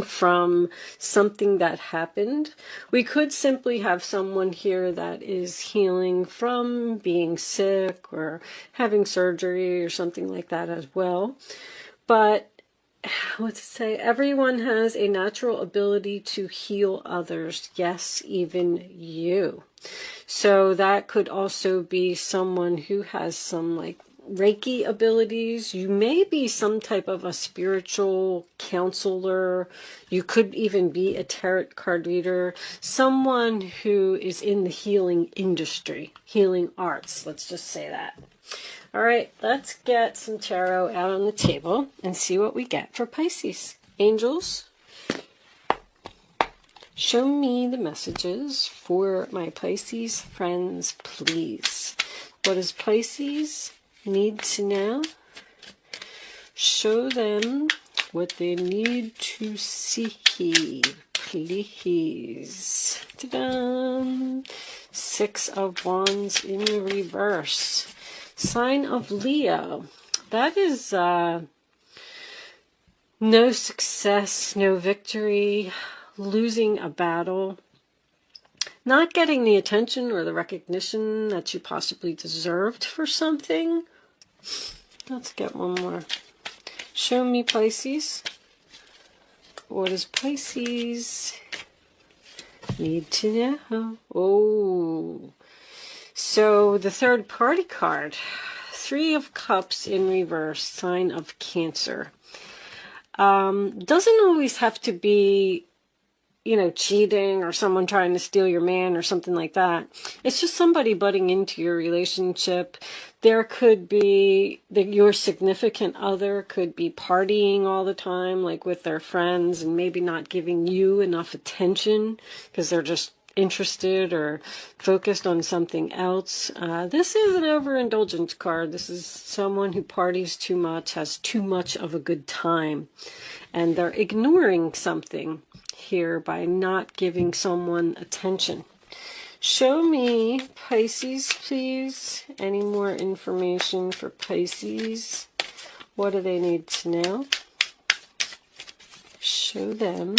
from something that happened. We could simply have someone here that is healing from being sick or having surgery or something like that as well. But let's say everyone has a natural ability to heal others. Yes, even you. So that could also be someone who has some like Reiki abilities. You may be some type of a spiritual counselor. You could even be a tarot card reader. Someone who is in the healing industry, healing arts. Let's just say that. All right, let's get some tarot out on the table and see what we get for Pisces. Angels, show me the messages for my Pisces friends, please. What does Pisces need to know? Show them what they need to see, please. Ta-da! 6 of Wands in reverse. Sign of Leo. That is no success, no victory, losing a battle, not getting the attention or the recognition that you possibly deserved for something. Let's get one more. Show me, Pisces. What does Pisces need to know? Oh, so the third party card, 3 of Cups in reverse, sign of Cancer. Doesn't always have to be, cheating or someone trying to steal your man or something like that. It's just somebody butting into your relationship. There could be your significant other could be partying all the time, like with their friends, and maybe not giving you enough attention because they're just interested or focused on something else. This is an overindulgence card. This is someone who parties too much, has too much of a good time, and they're ignoring something here by not giving someone attention. Show me, Pisces, please. Any more information for Pisces? What do they need to know? Show them.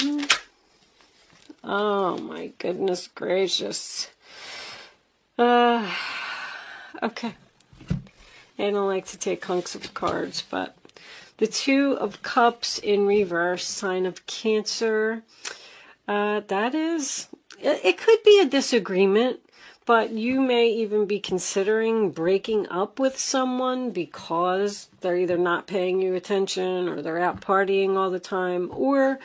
Oh my goodness gracious. Okay. I don't like to take hunks of cards, but the 2 of Cups in reverse, sign of Cancer. That is, it could be a disagreement, but you may even be considering breaking up with someone because they're either not paying you attention or they're out partying all the time, or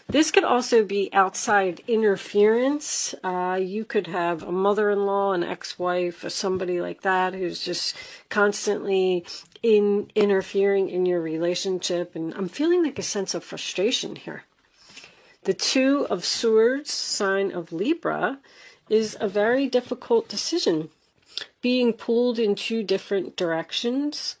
this could also be outside interference. You could have a mother-in-law, an ex-wife, or somebody like that who's just constantly interfering in your relationship. And I'm feeling like a sense of frustration here. The 2 of Swords, sign of Libra, is a very difficult decision. Being pulled in 2 different directions.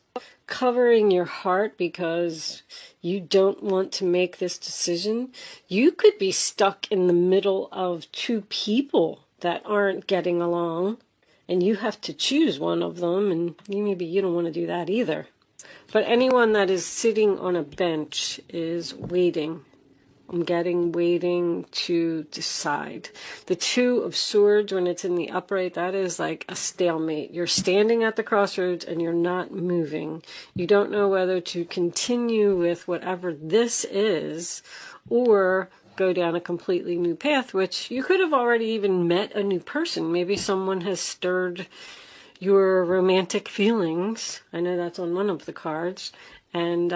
Covering your heart because you don't want to make this decision. You could be stuck in the middle of 2 people that aren't getting along, and you have to choose one of them, and maybe you don't want to do that either. But anyone that is sitting on a bench is waiting. I'm getting waiting to decide. The 2 of Swords, when it's in the upright, that is like a stalemate. You're standing at the crossroads and you're not moving. You don't know whether to continue with whatever this is or go down a completely new path, which you could have already even met a new person. Maybe someone has stirred your romantic feelings. I know that's on one of the cards. And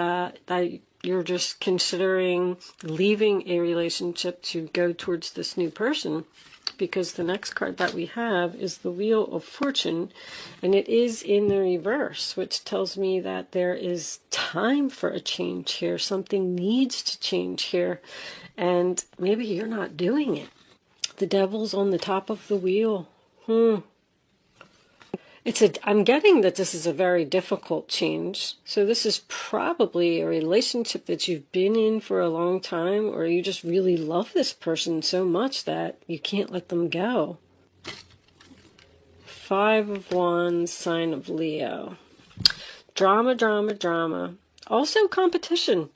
you're just considering leaving a relationship to go towards this new person, because the next card that we have is the Wheel of Fortune, and it is in the reverse, which tells me that there is time for a change here. Something needs to change here, and maybe you're not doing it. The Devil's on the top of the wheel. I'm getting that this is a very difficult change. So this is probably a relationship that you've been in for a long time, or you just really love this person so much that you can't let them go. 5 of Wands, sign of Leo. Drama, drama, drama. Also competition.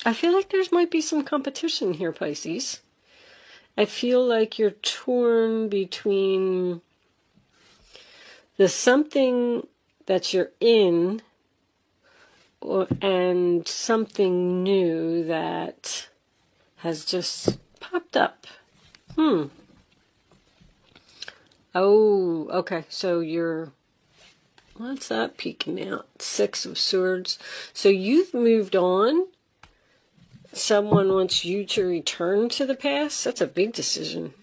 I feel like there might be some competition here, Pisces. I feel like you're torn between the something that you're in and something new that has just popped up. Oh, okay. So you're, what's that peeking out? 6 of Swords. So you've moved on. Someone wants you to return to the past. That's a big decision.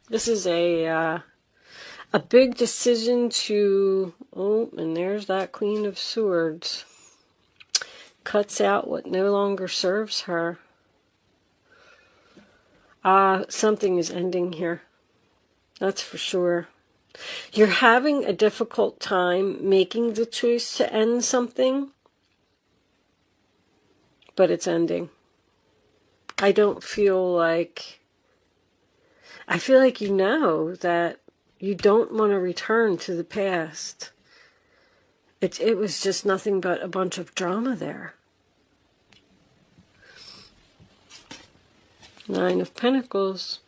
This is a big decision to, oh, and there's that Queen of Swords. Cuts out what no longer serves her. Something is ending here. That's for sure. You're having a difficult time making the choice to end something, but it's ending. I feel like you know that you don't want to return to the past. It was just nothing but a bunch of drama there. 9 of Pentacles.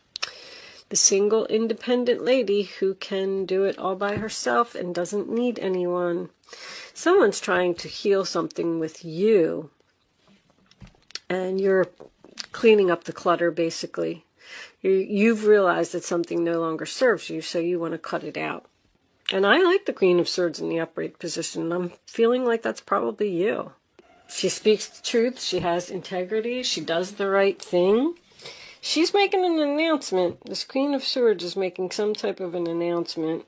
The single independent lady who can do it all by herself and doesn't need anyone. Someone's trying to heal something with you. And you're cleaning up the clutter, basically. You've realized that something no longer serves you, so you want to cut it out. And I like the Queen of Swords in the upright position. I'm feeling like that's probably you. She speaks the truth. She has integrity. She does the right thing. She's making an announcement. This Queen of Swords is making some type of an announcement.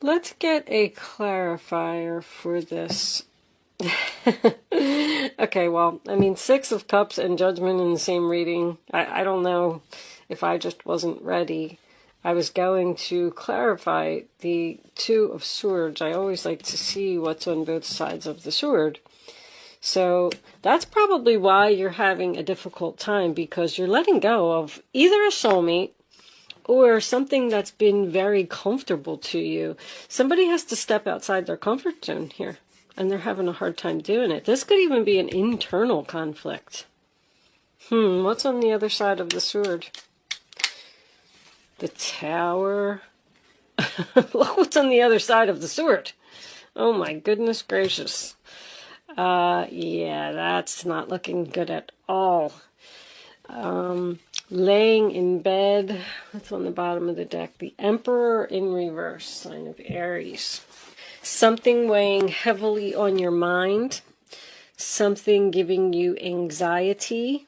Let's get a clarifier for this. Okay, well, I mean, 6 of Cups and Judgment in the same reading. I don't know if I just wasn't ready. I was going to clarify the 2 of Swords. I always like to see what's on both sides of the sword. So that's probably why you're having a difficult time, because you're letting go of either a soulmate or something that's been very comfortable to you. Somebody has to step outside their comfort zone here, and they're having a hard time doing it. This could even be an internal conflict. What's on the other side of the sword? The Tower. Look what's on the other side of the sword. Oh my goodness gracious. Yeah, that's not looking good at all. Laying in bed. That's on the bottom of the deck. The Emperor in reverse, sign of Aries. Something weighing heavily on your mind. Something giving you anxiety.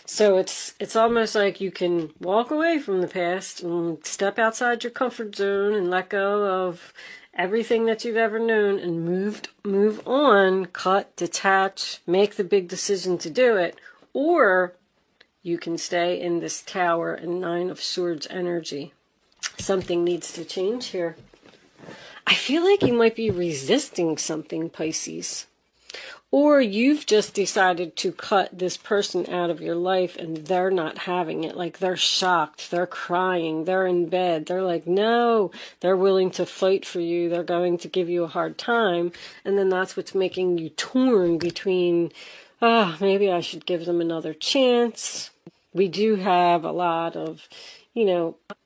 So it's almost like you can walk away from the past and step outside your comfort zone and let go of everything that you've ever known and move on, cut, detach, make the big decision to do it. Or you can stay in this Tower and 9 of Swords energy. Something needs to change here. I feel like you might be resisting something, Pisces. Or you've just decided to cut this person out of your life and they're not having it. Like, they're shocked, they're crying, they're in bed. They're like, no, they're willing to fight for you. They're going to give you a hard time. And then that's what's making you torn between, maybe I should give them another chance. We do have a lot of,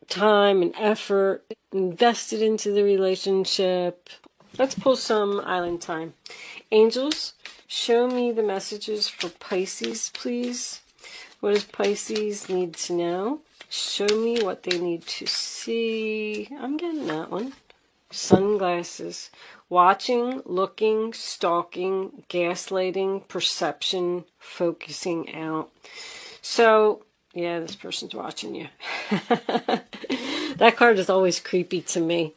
time and effort invested into the relationship. Let's pull some island time. Angels, show me the messages for Pisces, please. What does Pisces need to know? Show me what they need to see. I'm getting that one. Sunglasses. Watching, looking, stalking, gaslighting, perception, focusing out. So, yeah, this person's watching you. That card is always creepy to me.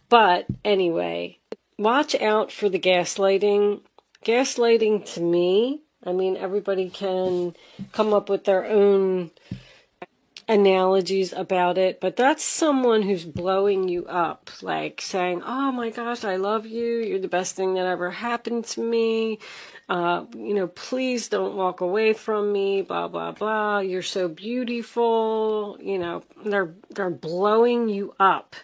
But anyway, watch out for the gaslighting. Gaslighting to me, I mean, everybody can come up with their own analogies about it, but that's someone who's blowing you up, like saying, oh my gosh, I love you, you're the best thing that ever happened to me, please don't walk away from me, blah, blah, blah, you're so beautiful, they're blowing you up.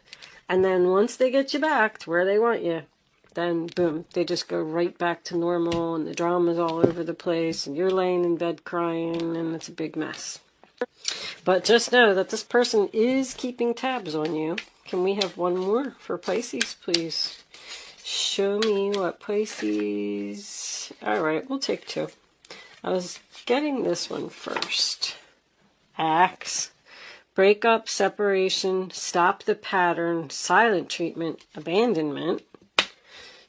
And then once they get you back to where they want you, then boom, they just go right back to normal, and the drama's all over the place, and you're laying in bed crying, and it's a big mess. But just know that this person is keeping tabs on you. Can we have one more for Pisces, please? Show me what Pisces... Alright, we'll take two. I was getting this one first. Axe. Breakup, separation, stop the pattern, silent treatment, abandonment.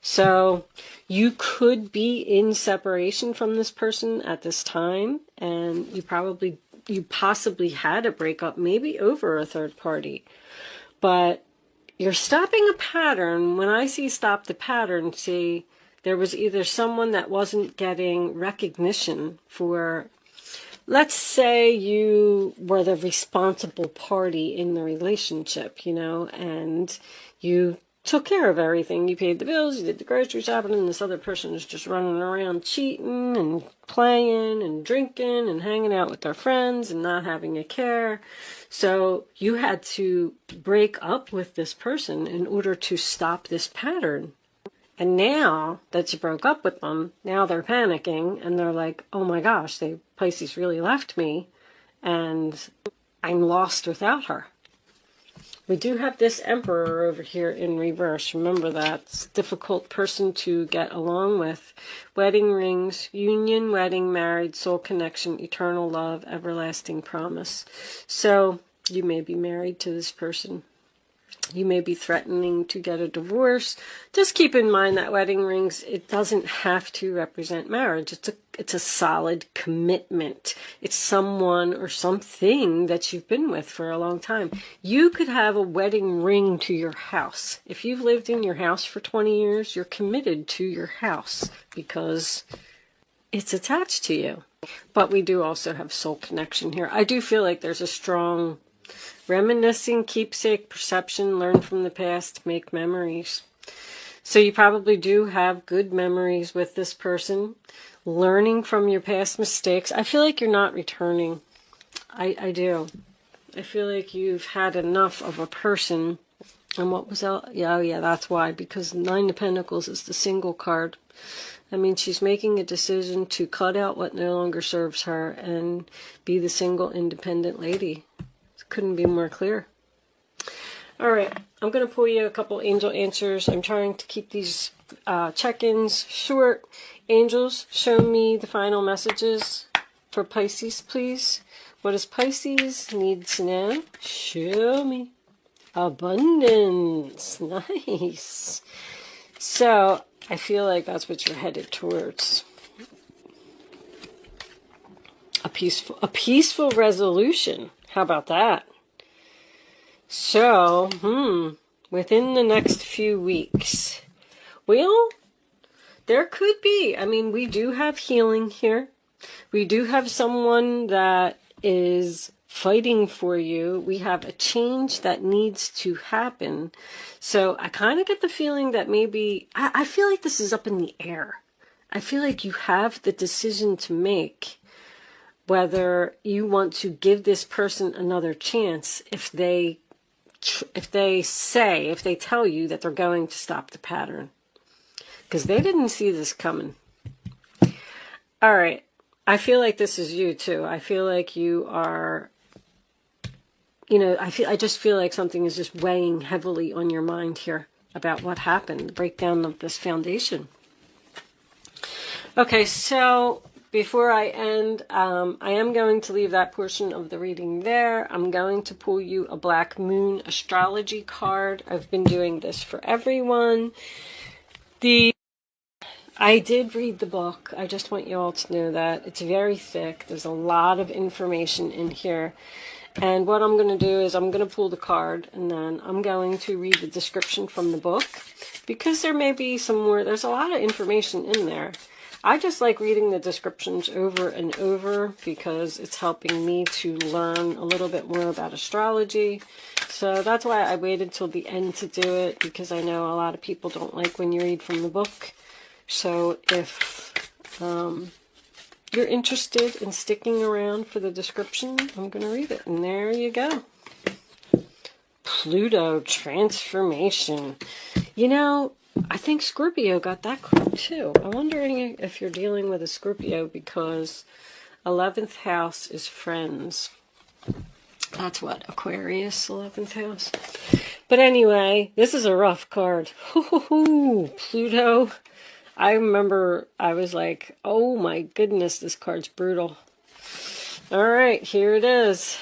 So you could be in separation from this person at this time, and you possibly had a breakup, maybe over a third party. But you're stopping a pattern. When I see stop the pattern, see, there was either someone that wasn't getting recognition for, let's say you were the responsible party in the relationship, you know, and you took care of everything. You paid the bills, you did the grocery shopping, and this other person is just running around cheating and playing and drinking and hanging out with their friends and not having a care. So you had to break up with this person in order to stop this pattern. And now that you broke up with them, now they're panicking and they're like, oh my gosh, Pisces really left me and I'm lost without her. We do have this Emperor over here in reverse. Remember that. It's a difficult person to get along with. Wedding rings, union, wedding, married, soul connection, eternal love, everlasting promise. So you may be married to this person. You may be threatening to get a divorce. Just keep in mind that wedding rings, it doesn't have to represent marriage. It's a solid commitment. It's someone or something that you've been with for a long time. You could have a wedding ring to your house. If you've lived in your house for 20 years, you're committed to your house because it's attached to you. But we do also have soul connection here. I do feel like there's a strong reminiscing, keepsake, perception, learn from the past, make memories. So you probably do have good memories with this person, learning from your past mistakes. I feel like you're not returning. I do. I feel like you've had enough of a person. And what was that? Yeah, that's why. Because Nine of Pentacles is the single card. I mean, she's making a decision to cut out what no longer serves her and be the single, independent lady. Couldn't be more clear. All right, I'm going to pull you a couple angel answers. I'm trying to keep these check-ins short. Angels, show me the final messages for Pisces, please. What does Pisces need to know? Show me. Abundance. Nice. So, I feel like that's what you're headed towards. A peaceful resolution. How about that? So, within the next few weeks, well, there could be. I mean, we do have healing here. We do have someone that is fighting for you. We have a change that needs to happen. So I kind of get the feeling that maybe, I feel like this is up in the air. I feel like you have the decision to make whether you want to give this person another chance if they tell you that they're going to stop the pattern. Because they didn't see this coming. All right. I feel like this is you too. I feel like you are, I just feel like something is just weighing heavily on your mind here about what happened, the breakdown of this foundation. Okay, so before I end, I am going to leave that portion of the reading there. I'm going to pull you a Black Moon astrology card. I've been doing this for everyone. I did read the book. I just want you all to know that. It's very thick. There's a lot of information in here. And what I'm going to do is I'm going to pull the card and then I'm going to read the description from the book. Because there may be some more, there's a lot of information in there. I just like reading the descriptions over and over because it's helping me to learn a little bit more about astrology. So that's why I waited till the end to do it, because I know a lot of people don't like when you read from the book. So if you're interested in sticking around for the description, I'm going to read it. And there you go. Pluto transformation. I think Scorpio got that card too. I'm wondering if you're dealing with a Scorpio because 11th house is friends. That's what, Aquarius, 11th house. But anyway, this is a rough card. Pluto. I remember I was like, oh my goodness, this card's brutal. All right, here it is.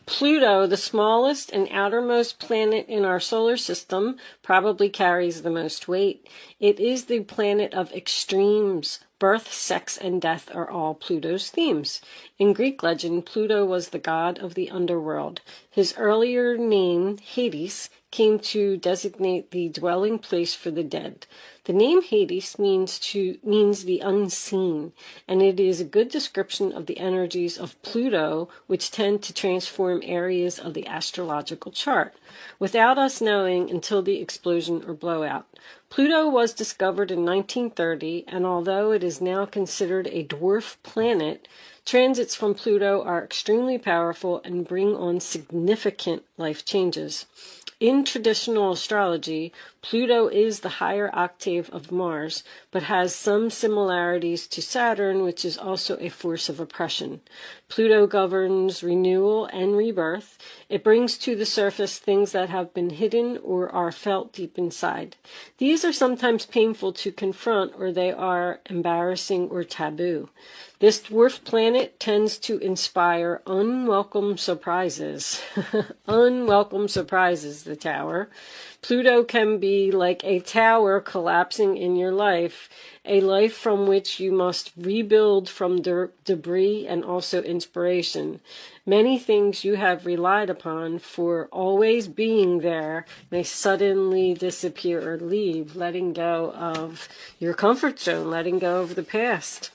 Pluto, the smallest and outermost planet in our solar system, probably carries the most weight. It is the planet of extremes. Birth, sex, and death are all Pluto's themes. In Greek legend, Pluto was the god of the underworld. His earlier name, Hades, came to designate the dwelling place for the dead. The name Hades means the unseen, and it is a good description of the energies of Pluto, which tend to transform areas of the astrological chart, without us knowing until the explosion or blowout. Pluto was discovered in 1930, and although it is now considered a dwarf planet, transits from Pluto are extremely powerful and bring on significant life changes. In traditional astrology, Pluto is the higher octave of Mars, but has some similarities to Saturn, which is also a force of oppression. Pluto governs renewal and rebirth. It brings to the surface things that have been hidden or are felt deep inside. These are sometimes painful to confront, or they are embarrassing or taboo. This dwarf planet tends to inspire unwelcome surprises. Unwelcome surprises, the Tower. Pluto can be like a tower collapsing in your life, a life from which you must rebuild from debris and also inspiration. Many things you have relied upon for always being there may suddenly disappear or leave, letting go of your comfort zone, letting go of the past.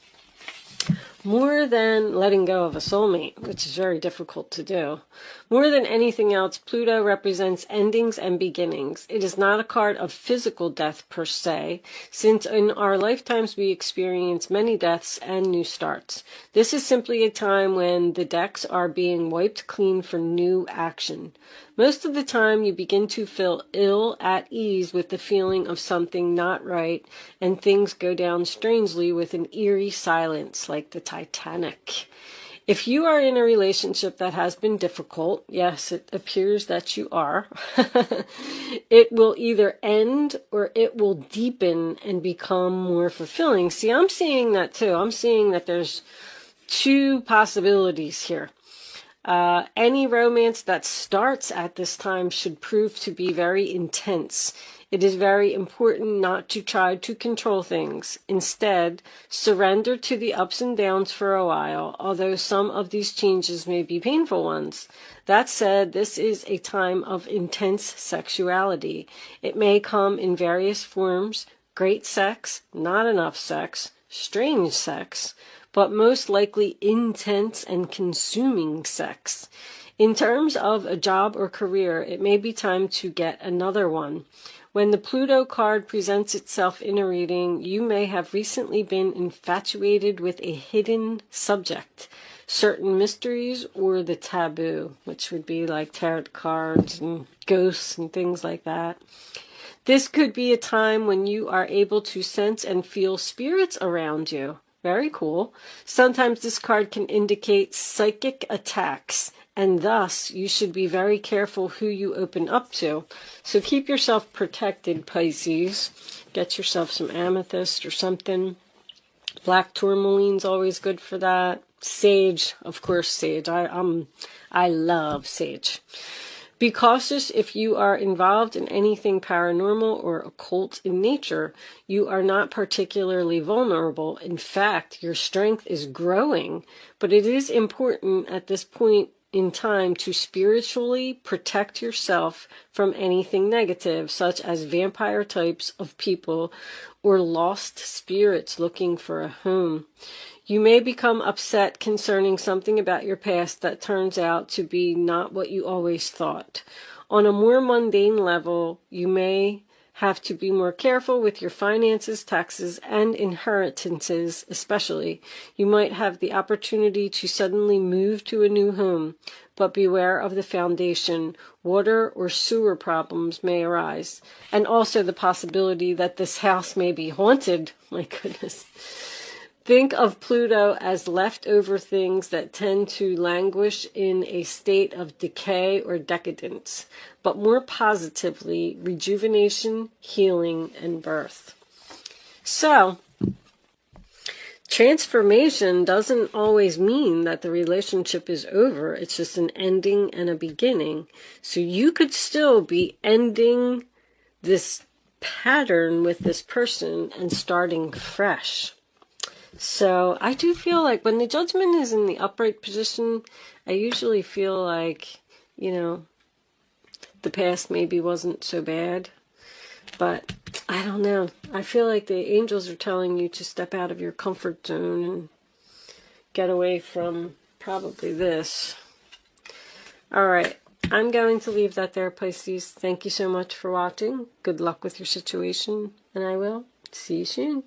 More than letting go of a soulmate, which is very difficult to do. More than anything else, Pluto represents endings and beginnings. It is not a card of physical death per se, since in our lifetimes we experience many deaths and new starts. This is simply a time when the decks are being wiped clean for new action. Most of the time you begin to feel ill at ease with the feeling of something not right, and things go down strangely with an eerie silence like the Titanic. If you are in a relationship that has been difficult, yes, it appears that you are, it will either end or it will deepen and become more fulfilling. See, I'm seeing that too. I'm seeing that there's two possibilities here. Any romance that starts at this time should prove to be very intense. It is very important not to try to control things. Instead, surrender to the ups and downs for a while, although some of these changes may be painful ones. That said, this is a time of intense sexuality. It may come in various forms: great sex, not enough sex, strange sex, but most likely intense and consuming sex. In terms of a job or career, it may be time to get another one. When the Pluto card presents itself in a reading, you may have recently been infatuated with a hidden subject, certain mysteries, or the taboo, which would be like tarot cards and ghosts and things like that. This could be a time when you are able to sense and feel spirits around you. Very cool. Sometimes this card can indicate psychic attacks, and thus you should be very careful who you open up to. So keep yourself protected, Pisces. Get yourself some amethyst or something. Black tourmaline's always good for that. Sage, of course, sage. I love sage. Be cautious if you are involved in anything paranormal or occult in nature. You are not particularly vulnerable. In fact, your strength is growing, but it is important at this point in time to spiritually protect yourself from anything negative, such as vampire types of people or lost spirits looking for a home. You may become upset concerning something about your past that turns out to be not what you always thought. On a more mundane level, you may have to be more careful with your finances, taxes, and inheritances especially. You might have the opportunity to suddenly move to a new home, but beware of the foundation. Water or sewer problems may arise. And also the possibility that this house may be haunted. My goodness. Think of Pluto as leftover things that tend to languish in a state of decay or decadence, but more positively, rejuvenation, healing, and birth. So, transformation doesn't always mean that the relationship is over. It's just an ending and a beginning. So you could still be ending this pattern with this person and starting fresh. So I do feel like when the Judgment is in the upright position, I usually feel like, the past maybe wasn't so bad. But I don't know. I feel like the angels are telling you to step out of your comfort zone and get away from probably this. All right. I'm going to leave that there, Pisces. Thank you so much for watching. Good luck with your situation, and I will see you soon.